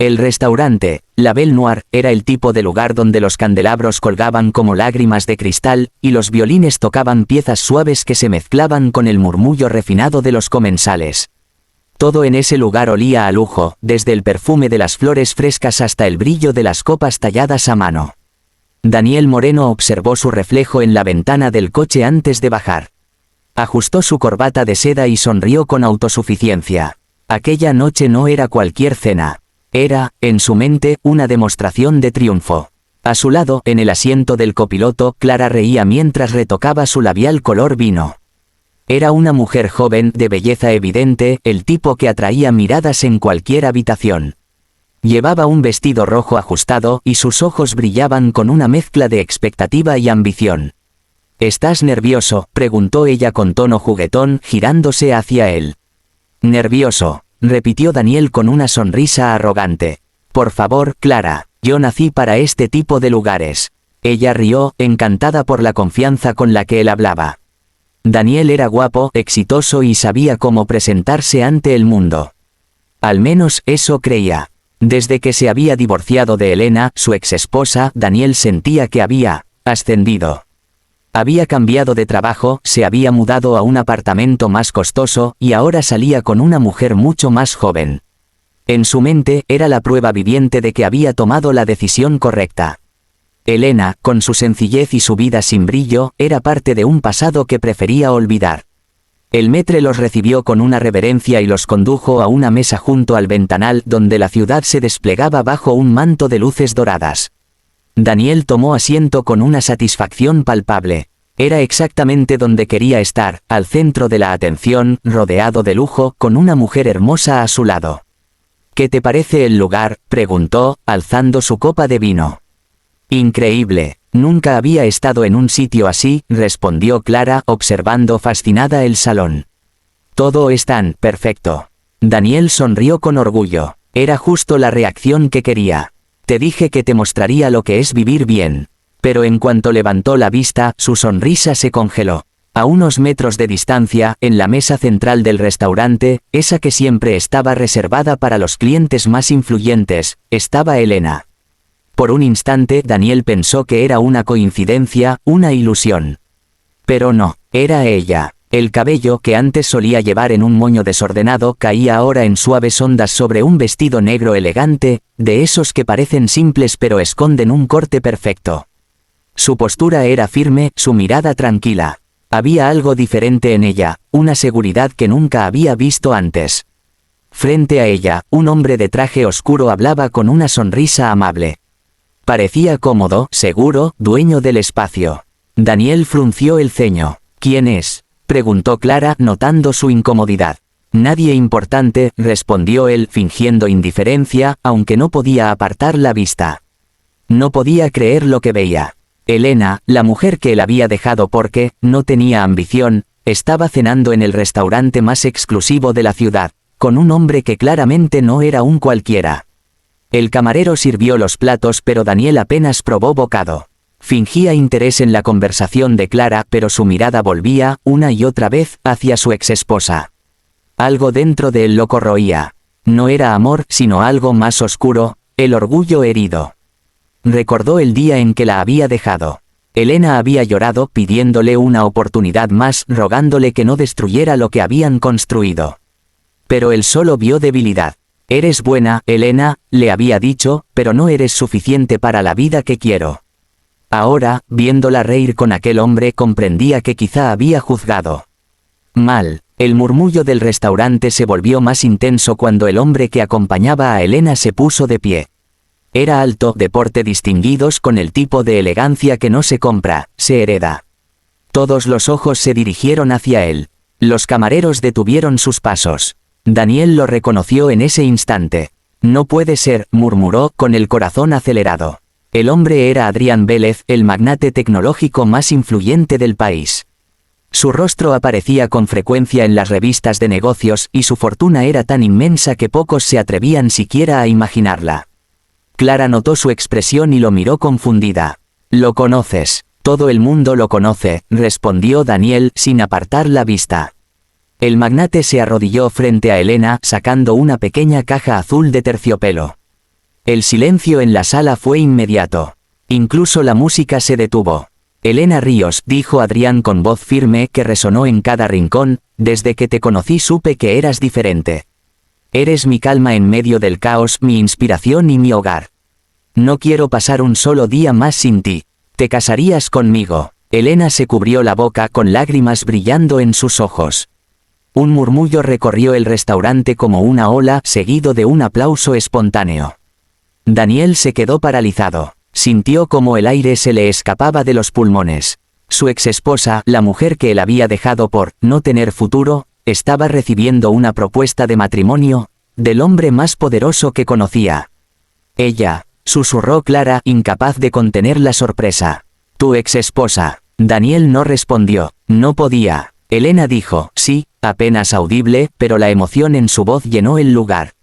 El restaurante, La Belle Noire, era el tipo de lugar donde los candelabros colgaban como lágrimas de cristal, y los violines tocaban piezas suaves que se mezclaban con el murmullo refinado de los comensales. Todo en ese lugar olía a lujo, desde el perfume de las flores frescas hasta el brillo de las copas talladas a mano. Daniel Moreno observó su reflejo en la ventana del coche antes de bajar. Ajustó su corbata de seda y sonrió con autosuficiencia. Aquella noche no era cualquier cena. Era, en su mente, una demostración de triunfo. A su lado, en el asiento del copiloto, Clara reía mientras retocaba su labial color vino. Era una mujer joven, de belleza evidente, el tipo que atraía miradas en cualquier habitación. Llevaba un vestido rojo ajustado, y sus ojos brillaban con una mezcla de expectativa y ambición. «¿Estás nervioso?», preguntó ella con tono juguetón, girándose hacia él. «Nervioso», repitió Daniel con una sonrisa arrogante. «Por favor, Clara, yo nací para este tipo de lugares». Ella rió, encantada por la confianza con la que él hablaba. Daniel era guapo, exitoso y sabía cómo presentarse ante el mundo. Al menos eso creía. Desde que se había divorciado de Elena, su exesposa, Daniel sentía que había ascendido. Había cambiado de trabajo, se había mudado a un apartamento más costoso, y ahora salía con una mujer mucho más joven. En su mente, era la prueba viviente de que había tomado la decisión correcta. Elena, con su sencillez y su vida sin brillo, era parte de un pasado que prefería olvidar. El maître los recibió con una reverencia y los condujo a una mesa junto al ventanal donde la ciudad se desplegaba bajo un manto de luces doradas. Daniel tomó asiento con una satisfacción palpable. Era exactamente donde quería estar, al centro de la atención, rodeado de lujo, con una mujer hermosa a su lado. «¿Qué te parece el lugar?», preguntó, alzando su copa de vino. «Increíble. Nunca había estado en un sitio así», respondió Clara, observando fascinada el salón. «Todo es tan perfecto». Daniel sonrió con orgullo. Era justo la reacción que quería. «Te dije que te mostraría lo que es vivir bien». Pero en cuanto levantó la vista, su sonrisa se congeló. A unos metros de distancia, en la mesa central del restaurante, esa que siempre estaba reservada para los clientes más influyentes, estaba Elena. Por un instante, Daniel pensó que era una coincidencia, una ilusión. Pero no, era ella. El cabello, que antes solía llevar en un moño desordenado, caía ahora en suaves ondas sobre un vestido negro elegante, de esos que parecen simples pero esconden un corte perfecto. Su postura era firme, su mirada tranquila. Había algo diferente en ella, una seguridad que nunca había visto antes. Frente a ella, un hombre de traje oscuro hablaba con una sonrisa amable. Parecía cómodo, seguro, dueño del espacio. Daniel frunció el ceño. «¿Quién es?», preguntó Clara, notando su incomodidad. «Nadie importante», respondió él, fingiendo indiferencia, aunque no podía apartar la vista. No podía creer lo que veía. Elena, la mujer que él había dejado porque no tenía ambición, estaba cenando en el restaurante más exclusivo de la ciudad, con un hombre que claramente no era un cualquiera. El camarero sirvió los platos, pero Daniel apenas probó bocado. Fingía interés en la conversación de Clara, pero su mirada volvía, una y otra vez, hacia su exesposa. Algo dentro de él lo corroía. No era amor, sino algo más oscuro, el orgullo herido. Recordó el día en que la había dejado. Elena había llorado, pidiéndole una oportunidad más, rogándole que no destruyera lo que habían construido. Pero él solo vio debilidad. «Eres buena, Elena», le había dicho, «pero no eres suficiente para la vida que quiero». Ahora, viéndola reír con aquel hombre, comprendía que quizá había juzgado mal. El murmullo del restaurante se volvió más intenso cuando el hombre que acompañaba a Elena se puso de pie. Era alto, de porte distinguidos, con el tipo de elegancia que no se compra, se hereda. Todos los ojos se dirigieron hacia él. Los camareros detuvieron sus pasos. Daniel lo reconoció en ese instante. «No puede ser», murmuró, con el corazón acelerado. El hombre era Adrián Vélez, el magnate tecnológico más influyente del país. Su rostro aparecía con frecuencia en las revistas de negocios, y su fortuna era tan inmensa que pocos se atrevían siquiera a imaginarla. Clara notó su expresión y lo miró confundida. «Lo conoces». «Todo el mundo lo conoce», respondió Daniel, sin apartar la vista. El magnate se arrodilló frente a Elena, sacando una pequeña caja azul de terciopelo. El silencio en la sala fue inmediato. Incluso la música se detuvo. Elena Ríos, dijo Adrián con voz firme que resonó en cada rincón, desde que te conocí supe que eras diferente. Eres mi calma en medio del caos, mi inspiración y mi hogar. No quiero pasar un solo día más sin ti. ¿Te casarías conmigo? Elena se cubrió la boca con lágrimas brillando en sus ojos. Un murmullo recorrió el restaurante como una ola, seguido de un aplauso espontáneo. Daniel se quedó paralizado. Sintió como el aire se le escapaba de los pulmones. Su exesposa, la mujer que él había dejado por no tener futuro, estaba recibiendo una propuesta de matrimonio, del hombre más poderoso que conocía. Ella, susurró Clara, incapaz de contener la sorpresa. Tu exesposa. Daniel no respondió, no podía. Elena dijo, sí, apenas audible, pero la emoción en su voz llenó el lugar.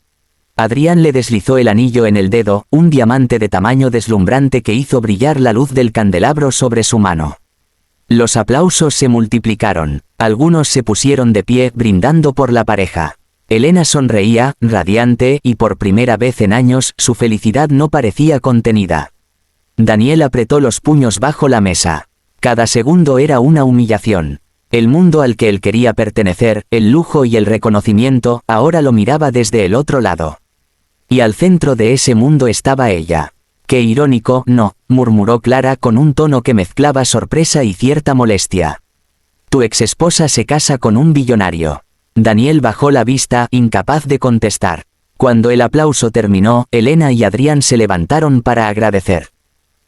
Adrián le deslizó el anillo en el dedo, un diamante de tamaño deslumbrante que hizo brillar la luz del candelabro sobre su mano. Los aplausos se multiplicaron, algunos se pusieron de pie brindando por la pareja. Elena sonreía, radiante, y por primera vez en años su felicidad no parecía contenida. Daniel apretó los puños bajo la mesa. Cada segundo era una humillación. El mundo al que él quería pertenecer, el lujo y el reconocimiento, ahora lo miraba desde el otro lado. Y al centro de ese mundo estaba ella. Qué irónico, no, murmuró Clara con un tono que mezclaba sorpresa y cierta molestia. Tu exesposa se casa con un billonario. Daniel bajó la vista, incapaz de contestar. Cuando el aplauso terminó, Elena y Adrián se levantaron para agradecer.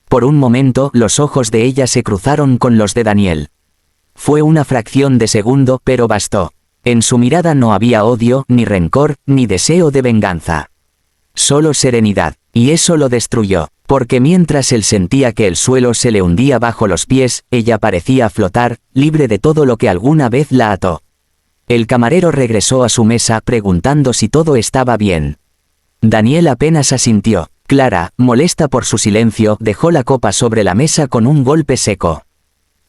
Por un momento, los ojos de ella se cruzaron con los de Daniel. Fue una fracción de segundo, pero bastó. En su mirada no había odio, ni rencor, ni deseo de venganza. Solo serenidad, y eso lo destruyó, porque mientras él sentía que el suelo se le hundía bajo los pies, ella parecía flotar, libre de todo lo que alguna vez la ató. El camarero regresó a su mesa preguntando si todo estaba bien. Daniel apenas asintió. Clara, molesta por su silencio, dejó la copa sobre la mesa con un golpe seco.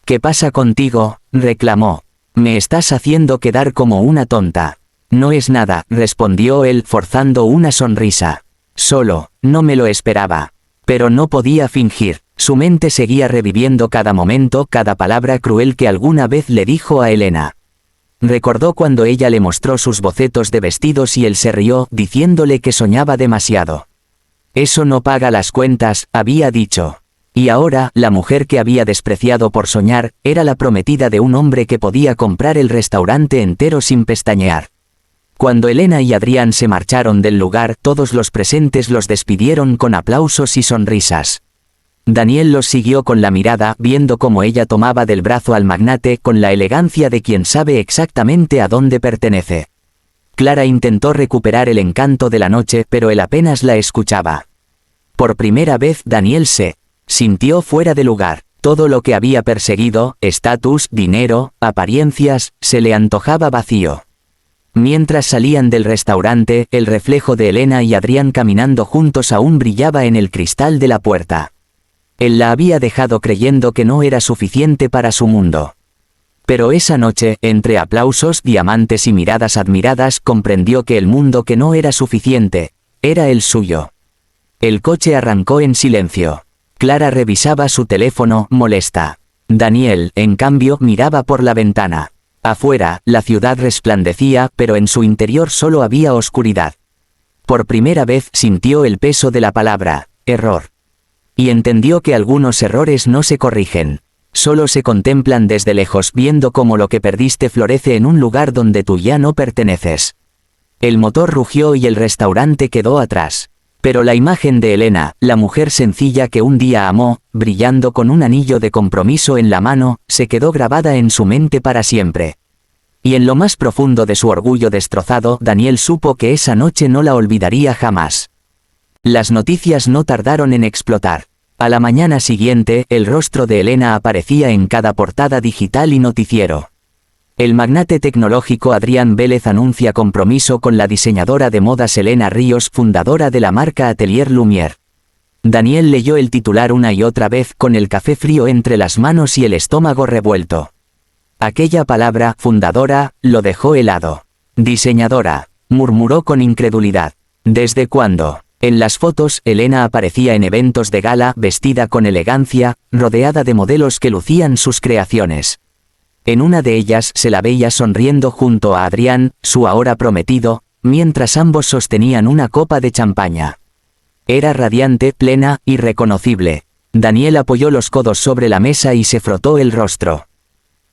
¿Qué pasa contigo?, reclamó. Me estás haciendo quedar como una tonta. No es nada, respondió él forzando una sonrisa. Solo, no me lo esperaba. Pero no podía fingir, su mente seguía reviviendo cada momento, cada palabra cruel que alguna vez le dijo a Elena. Recordó cuando ella le mostró sus bocetos de vestidos y él se rió, diciéndole que soñaba demasiado. Eso no paga las cuentas, había dicho. Y ahora, la mujer que había despreciado por soñar, era la prometida de un hombre que podía comprar el restaurante entero sin pestañear. Cuando Elena y Adrián se marcharon del lugar, todos los presentes los despidieron con aplausos y sonrisas. Daniel los siguió con la mirada, viendo cómo ella tomaba del brazo al magnate con la elegancia de quien sabe exactamente a dónde pertenece. Clara intentó recuperar el encanto de la noche, pero él apenas la escuchaba. Por primera vez Daniel se sintió fuera de lugar. Todo lo que había perseguido, estatus, dinero, apariencias, se le antojaba vacío. Mientras salían del restaurante, el reflejo de Elena y Adrián caminando juntos aún brillaba en el cristal de la puerta. Él la había dejado creyendo que no era suficiente para su mundo. Pero esa noche, entre aplausos, diamantes y miradas admiradas, comprendió que el mundo que no era suficiente, era el suyo. El coche arrancó en silencio. Clara revisaba su teléfono, molesta. Daniel, en cambio, miraba por la ventana. Afuera, la ciudad resplandecía, pero en su interior solo había oscuridad. Por primera vez sintió el peso de la palabra, error. Y entendió que algunos errores no se corrigen. Solo se contemplan desde lejos, viendo cómo lo que perdiste florece en un lugar donde tú ya no perteneces. El motor rugió y el restaurante quedó atrás. Pero la imagen de Elena, la mujer sencilla que un día amó, brillando con un anillo de compromiso en la mano, se quedó grabada en su mente para siempre. Y en lo más profundo de su orgullo destrozado, Daniel supo que esa noche no la olvidaría jamás. Las noticias no tardaron en explotar. A la mañana siguiente, el rostro de Elena aparecía en cada portada digital y noticiero. El magnate tecnológico Adrián Vélez anuncia compromiso con la diseñadora de modas Elena Ríos, fundadora de la marca Atelier Lumière. Daniel leyó el titular una y otra vez con el café frío entre las manos y el estómago revuelto. Aquella palabra, fundadora, lo dejó helado. Diseñadora, murmuró con incredulidad. ¿Desde cuándo? En las fotos, Elena aparecía en eventos de gala, vestida con elegancia, rodeada de modelos que lucían sus creaciones. En una de ellas se la veía sonriendo junto a Adrián, su ahora prometido, mientras ambos sostenían una copa de champaña. Era radiante, plena, irreconocible. Daniel apoyó los codos sobre la mesa y se frotó el rostro.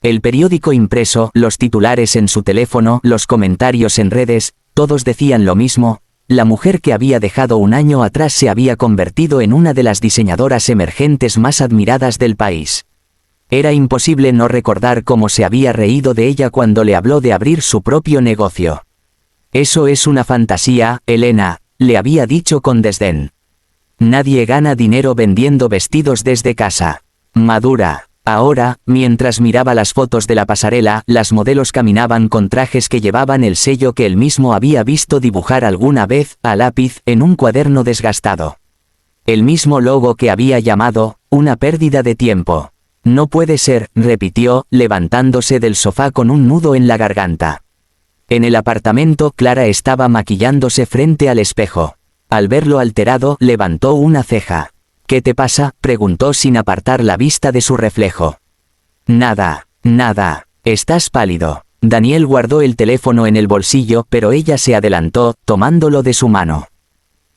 El periódico impreso, los titulares en su teléfono, los comentarios en redes, todos decían lo mismo: la mujer que había dejado un año atrás se había convertido en una de las diseñadoras emergentes más admiradas del país. Era imposible no recordar cómo se había reído de ella cuando le habló de abrir su propio negocio. «Eso es una fantasía, Elena», le había dicho con desdén. «Nadie gana dinero vendiendo vestidos desde casa. Madura». Ahora, mientras miraba las fotos de la pasarela, las modelos caminaban con trajes que llevaban el sello que él mismo había visto dibujar alguna vez, a lápiz, en un cuaderno desgastado. El mismo logo que había llamado, «una pérdida de tiempo». «No puede ser», repitió, levantándose del sofá con un nudo en la garganta. En el apartamento, Clara estaba maquillándose frente al espejo. Al verlo alterado, levantó una ceja. «¿Qué te pasa?», preguntó sin apartar la vista de su reflejo. «Nada, nada, estás pálido». Daniel guardó el teléfono en el bolsillo, pero ella se adelantó, tomándolo de su mano.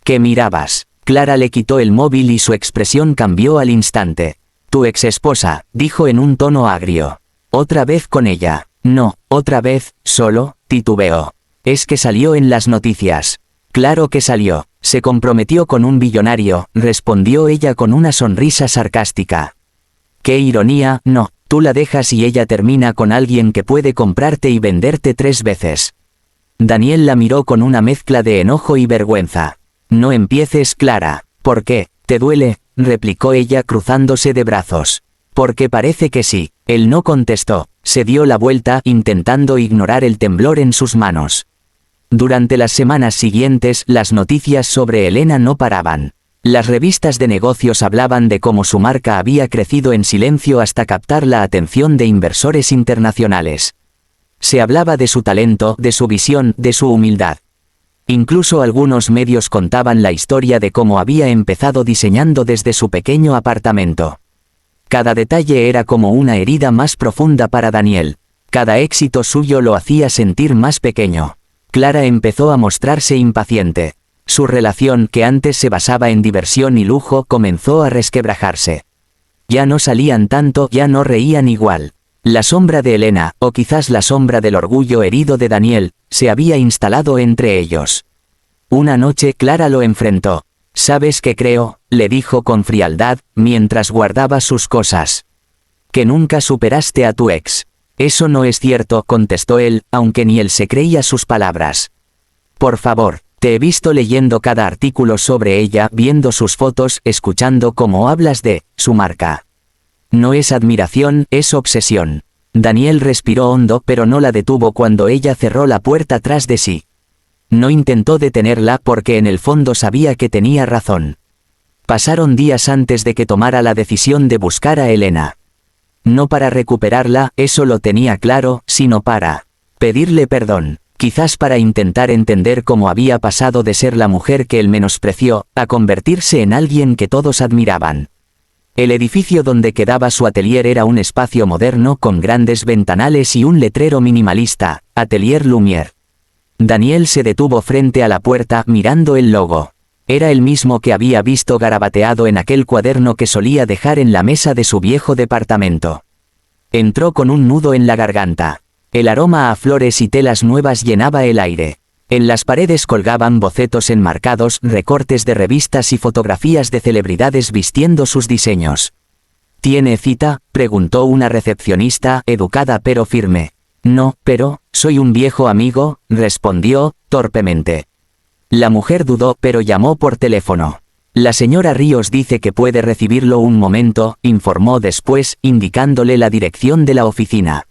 «¿Qué mirabas?». Clara le quitó el móvil y su expresión cambió al instante. «Tu exesposa», dijo en un tono agrio. «¿Otra vez con ella?». «No, otra vez, solo», titubeó. «Es que salió en las noticias». «Claro que salió. Se comprometió con un billonario», respondió ella con una sonrisa sarcástica. «Qué ironía, no, tú la dejas y ella termina con alguien que puede comprarte y venderte 3 veces». Daniel la miró con una mezcla de enojo y vergüenza. «No empieces, Clara». «¿Por qué? ¿Te duele?», replicó ella cruzándose de brazos. «Porque parece que sí». Él no contestó, se dio la vuelta intentando ignorar el temblor en sus manos. Durante las semanas siguientes, las noticias sobre Elena no paraban. Las revistas de negocios hablaban de cómo su marca había crecido en silencio hasta captar la atención de inversores internacionales. Se hablaba de su talento, de su visión, de su humildad. Incluso algunos medios contaban la historia de cómo había empezado diseñando desde su pequeño apartamento. Cada detalle era como una herida más profunda para Daniel. Cada éxito suyo lo hacía sentir más pequeño. Clara empezó a mostrarse impaciente. Su relación, que antes se basaba en diversión y lujo, comenzó a resquebrajarse. Ya no salían tanto, ya no reían igual. La sombra de Elena, o quizás la sombra del orgullo herido de Daniel, se había instalado entre ellos. Una noche Clara lo enfrentó. «¿Sabes qué creo?», le dijo con frialdad, mientras guardaba sus cosas. «Que nunca superaste a tu ex». «Eso no es cierto», contestó él, aunque ni él se creía sus palabras. «Por favor, te he visto leyendo cada artículo sobre ella, viendo sus fotos, escuchando cómo hablas de su marca. No es admiración, es obsesión». Daniel respiró hondo, pero no la detuvo cuando ella cerró la puerta tras de sí. No intentó detenerla porque en el fondo sabía que tenía razón. Pasaron días antes de que tomara la decisión de buscar a Elena. No para recuperarla, eso lo tenía claro, sino para pedirle perdón, quizás para intentar entender cómo había pasado de ser la mujer que él menospreció, a convertirse en alguien que todos admiraban. El edificio donde quedaba su atelier era un espacio moderno con grandes ventanales y un letrero minimalista, Atelier Lumière. Daniel se detuvo frente a la puerta mirando el logo. Era el mismo que había visto garabateado en aquel cuaderno que solía dejar en la mesa de su viejo departamento. Entró con un nudo en la garganta. El aroma a flores y telas nuevas llenaba el aire. En las paredes colgaban bocetos enmarcados, recortes de revistas y fotografías de celebridades vistiendo sus diseños. «¿Tiene cita?», preguntó una recepcionista, educada pero firme. «No, pero, soy un viejo amigo», respondió, torpemente. La mujer dudó, pero llamó por teléfono. «La señora Ríos dice que puede recibirlo un momento», informó después, indicándole la dirección de la oficina.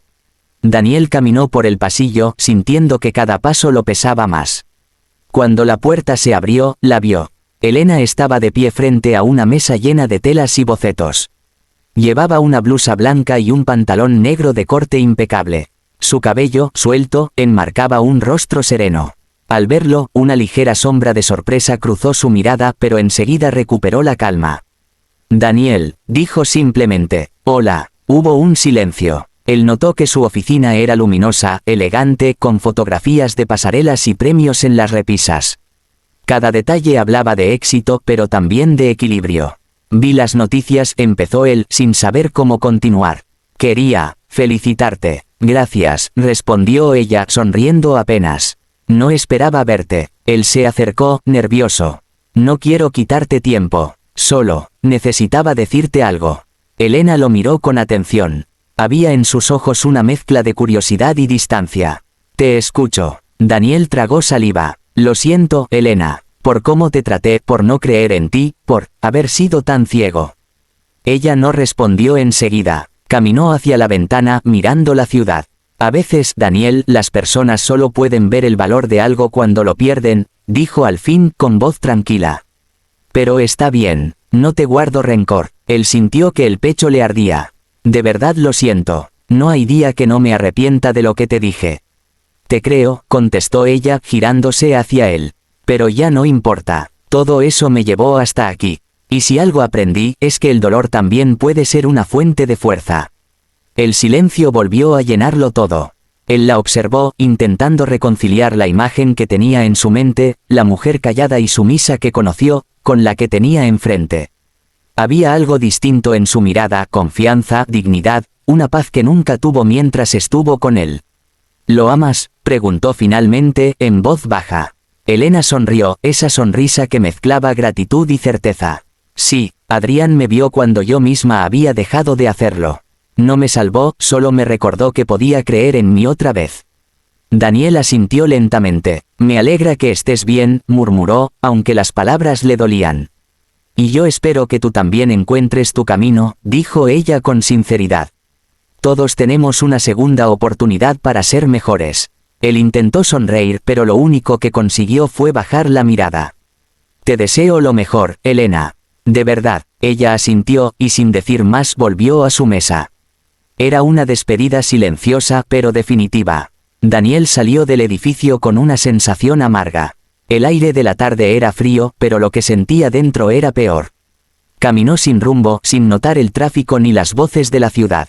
Daniel caminó por el pasillo, sintiendo que cada paso lo pesaba más. Cuando la puerta se abrió, la vio. Elena estaba de pie frente a una mesa llena de telas y bocetos. Llevaba una blusa blanca y un pantalón negro de corte impecable. Su cabello, suelto, enmarcaba un rostro sereno. Al verlo, una ligera sombra de sorpresa cruzó su mirada, pero enseguida recuperó la calma. Daniel, dijo simplemente, hola. Hubo un silencio. Él notó que su oficina era luminosa, elegante, con fotografías de pasarelas y premios en las repisas. Cada detalle hablaba de éxito, pero también de equilibrio. Vi las noticias, empezó él, sin saber cómo continuar. Quería felicitarte. Gracias, respondió ella, sonriendo apenas. No esperaba verte. Él se acercó, nervioso. No quiero quitarte tiempo. Solo, necesitaba decirte algo. Elena lo miró con atención. Había en sus ojos una mezcla de curiosidad y distancia. Te escucho. Daniel tragó saliva. Lo siento, Elena, por cómo te traté, por no creer en ti, por haber sido tan ciego. Ella no respondió enseguida. Caminó hacia la ventana, mirando la ciudad. A veces, Daniel, las personas solo pueden ver el valor de algo cuando lo pierden, dijo al fin, con voz tranquila. Pero está bien, no te guardo rencor. Él sintió que el pecho le ardía. De verdad lo siento. No hay día que no me arrepienta de lo que te dije. Te creo, contestó ella, girándose hacia él. Pero ya no importa. Todo eso me llevó hasta aquí. Y si algo aprendí, es que el dolor también puede ser una fuente de fuerza. El silencio volvió a llenarlo todo. Él la observó, intentando reconciliar la imagen que tenía en su mente, la mujer callada y sumisa que conoció, con la que tenía enfrente. Había algo distinto en su mirada, confianza, dignidad, una paz que nunca tuvo mientras estuvo con él. ¿Lo amas?, preguntó finalmente, en voz baja. Elena sonrió, esa sonrisa que mezclaba gratitud y certeza. Sí, Adrián me vio cuando yo misma había dejado de hacerlo. No me salvó, solo me recordó que podía creer en mí otra vez. Daniel asintió lentamente. Me alegra que estés bien, murmuró, aunque las palabras le dolían. Y yo espero que tú también encuentres tu camino, dijo ella con sinceridad. Todos tenemos una segunda oportunidad para ser mejores. Él intentó sonreír, pero lo único que consiguió fue bajar la mirada. Te deseo lo mejor, Elena. De verdad, ella asintió, y sin decir más volvió a su mesa. Era una despedida silenciosa, pero definitiva. Daniel salió del edificio con una sensación amarga. El aire de la tarde era frío, pero lo que sentía dentro era peor. Caminó sin rumbo, sin notar el tráfico ni las voces de la ciudad.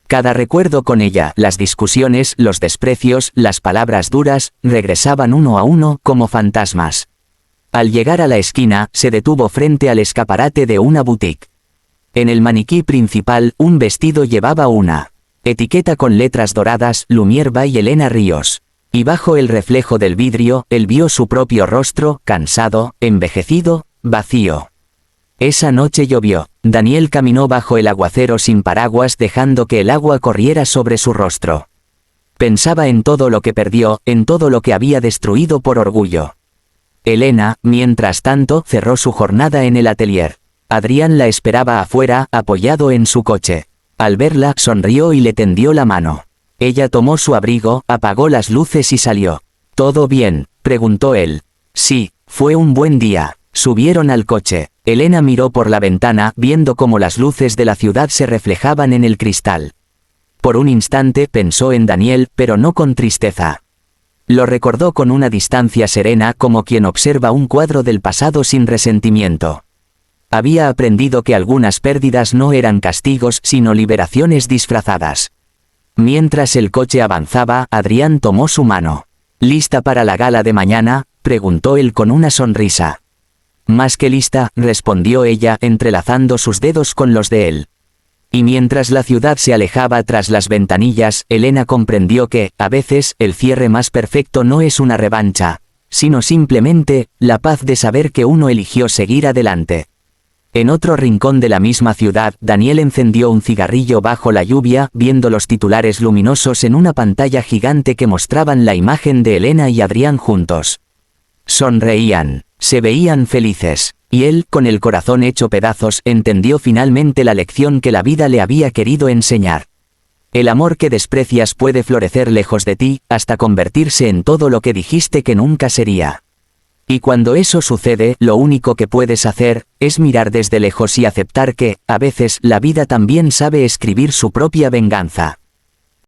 Cada recuerdo con ella, las discusiones, los desprecios, las palabras duras, regresaban uno a uno, como fantasmas. Al llegar a la esquina, se detuvo frente al escaparate de una boutique. En el maniquí principal, un vestido llevaba una etiqueta con letras doradas, Lumière by Elena Ríos. Y bajo el reflejo del vidrio, él vio su propio rostro, cansado, envejecido, vacío. Esa noche llovió. Daniel caminó bajo el aguacero sin paraguas, dejando que el agua corriera sobre su rostro. Pensaba en todo lo que perdió, en todo lo que había destruido por orgullo. Elena, mientras tanto, cerró su jornada en el atelier. Adrián la esperaba afuera, apoyado en su coche. Al verla, sonrió y le tendió la mano. Ella tomó su abrigo, apagó las luces y salió. ¿Todo bien?, preguntó él. Sí, fue un buen día. Subieron al coche. Elena miró por la ventana, viendo cómo las luces de la ciudad se reflejaban en el cristal. Por un instante pensó en Daniel, pero no con tristeza. Lo recordó con una distancia serena, como quien observa un cuadro del pasado sin resentimiento. Había aprendido que algunas pérdidas no eran castigos, sino liberaciones disfrazadas. Mientras el coche avanzaba, Adrián tomó su mano. ¿Lista para la gala de mañana?, preguntó él con una sonrisa. Más que lista, respondió ella, entrelazando sus dedos con los de él. Y mientras la ciudad se alejaba tras las ventanillas, Elena comprendió que, a veces, el cierre más perfecto no es una revancha, sino simplemente, la paz de saber que uno eligió seguir adelante. En otro rincón de la misma ciudad, Daniel encendió un cigarrillo bajo la lluvia, viendo los titulares luminosos en una pantalla gigante que mostraban la imagen de Elena y Adrián juntos. Sonreían, se veían felices, y él, con el corazón hecho pedazos, entendió finalmente la lección que la vida le había querido enseñar. El amor que desprecias puede florecer lejos de ti, hasta convertirse en todo lo que dijiste que nunca sería. Y cuando eso sucede, lo único que puedes hacer, es mirar desde lejos y aceptar que, a veces, la vida también sabe escribir su propia venganza.